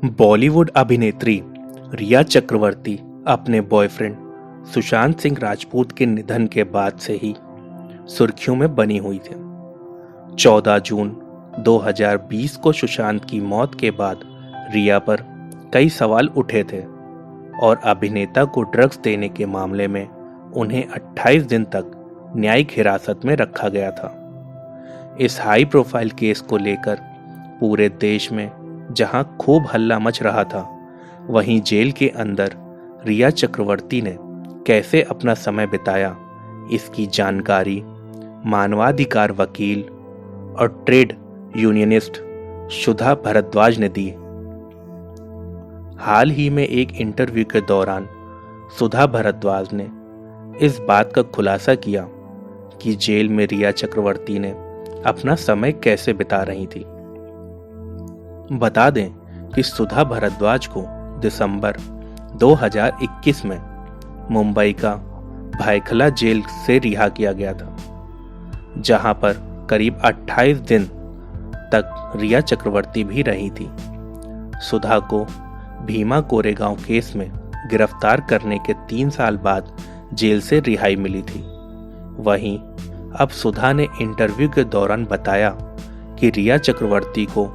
बॉलीवुड अभिनेत्री रिया चक्रवर्ती अपने बॉयफ्रेंड सुशांत सिंह राजपूत के निधन के बाद से ही सुर्खियों में बनी हुई थी। 14 जून 2020 को सुशांत की मौत के बाद रिया पर कई सवाल उठे थे और अभिनेता को ड्रग्स देने के मामले में उन्हें 28 दिन तक न्यायिक हिरासत में रखा गया था। इस हाई प्रोफाइल केस को लेकर पूरे देश में जहां खूब हल्ला मच रहा था, वहीं जेल के अंदर रिया चक्रवर्ती ने कैसे अपना समय बिताया, इसकी जानकारी मानवाधिकार वकील और ट्रेड यूनियनिस्ट सुधा भारद्वाज ने दी। हाल ही में एक इंटरव्यू के दौरान सुधा भारद्वाज ने इस बात का खुलासा किया कि जेल में रिया चक्रवर्ती ने अपना समय कैसे बिता रही थी। बता दें कि सुधा भारद्वाज को दिसंबर 2021 में मुंबई का भायखला जेल से रिहा किया गया था, जहां पर करीब 28 दिन तक रिया चक्रवर्ती भी रही थी। सुधा को भीमा कोरेगांव केस में गिरफ्तार करने के 3 साल बाद जेल से रिहाई मिली थी। वहीं अब सुधा ने इंटरव्यू के दौरान बताया कि रिया चक्रवर्ती को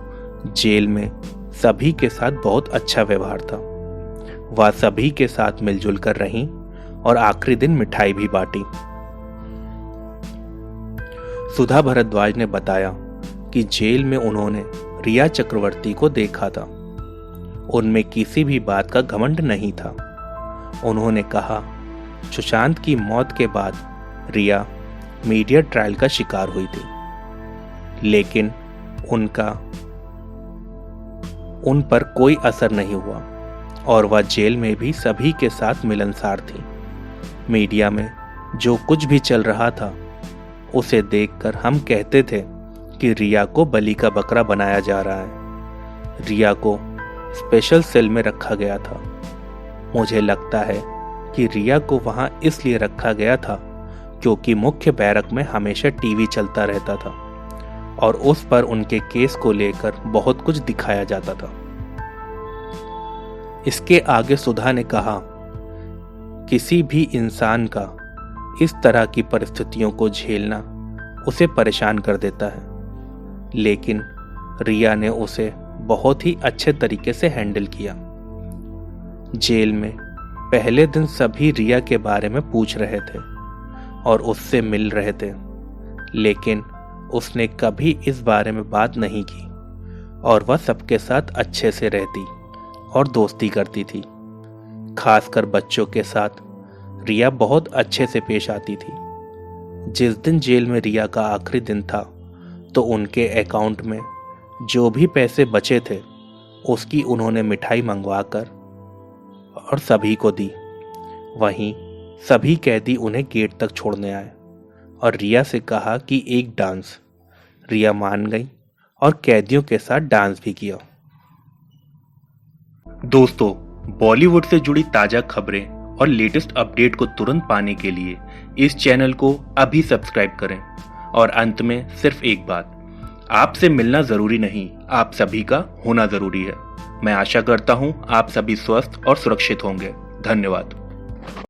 जेल में सभी के साथ बहुत अच्छा व्यवहार था। वह सभी के साथ मिलजुल कर रहीं और आखिरी दिन मिठाई भी बांटी। सुधा भारद्वाज ने बताया कि जेल में उन्होंने रिया चक्रवर्ती को देखा था। उनमें किसी भी बात का घमंड नहीं था। उन्होंने कहा, सुशांत की मौत के बाद रिया मीडिया ट्रायल का शिकार हुई थी, लेकिन उन पर कोई असर नहीं हुआ और वह जेल में भी सभी के साथ मिलनसार थी। मीडिया में जो कुछ भी चल रहा था, उसे देखकर हम कहते थे कि रिया को बलि का बकरा बनाया जा रहा है। रिया को स्पेशल सेल में रखा गया था। मुझे लगता है कि रिया को वहां इसलिए रखा गया था क्योंकि मुख्य बैरक में हमेशा टीवी चलता रहता था और उस पर उनके केस को लेकर बहुत कुछ दिखाया जाता था। इसके आगे सुधा ने कहा, किसी भी इंसान का इस तरह की परिस्थितियों को झेलना उसे परेशान कर देता है, लेकिन रिया ने उसे बहुत ही अच्छे तरीके से हैंडल किया। जेल में पहले दिन सभी रिया के बारे में पूछ रहे थे और उससे मिल रहे थे, लेकिन उसने कभी इस बारे में बात नहीं की और वह सबके साथ अच्छे से रहती और दोस्ती करती थी। खासकर बच्चों के साथ रिया बहुत अच्छे से पेश आती थी। जिस दिन जेल में रिया का आखिरी दिन था, तो उनके अकाउंट में जो भी पैसे बचे थे, उसकी उन्होंने मिठाई मंगवाकर और सभी को दी। वहीं सभी कैदी उन्हें गेट तक छोड़ने आए और रिया से कहा कि एक डांस। रिया मान गई और कैदियों के साथ डांस भी किया। दोस्तों, बॉलीवुड से जुड़ी ताजा खबरें और लेटेस्ट अपडेट को तुरंत पाने के लिए इस चैनल को अभी सब्सक्राइब करें। और अंत में सिर्फ एक बात, आपसे मिलना जरूरी नहीं, आप सभी का होना जरूरी है। मैं आशा करता हूं आप सभी स्वस्थ और सुरक्षित होंगे। धन्यवाद।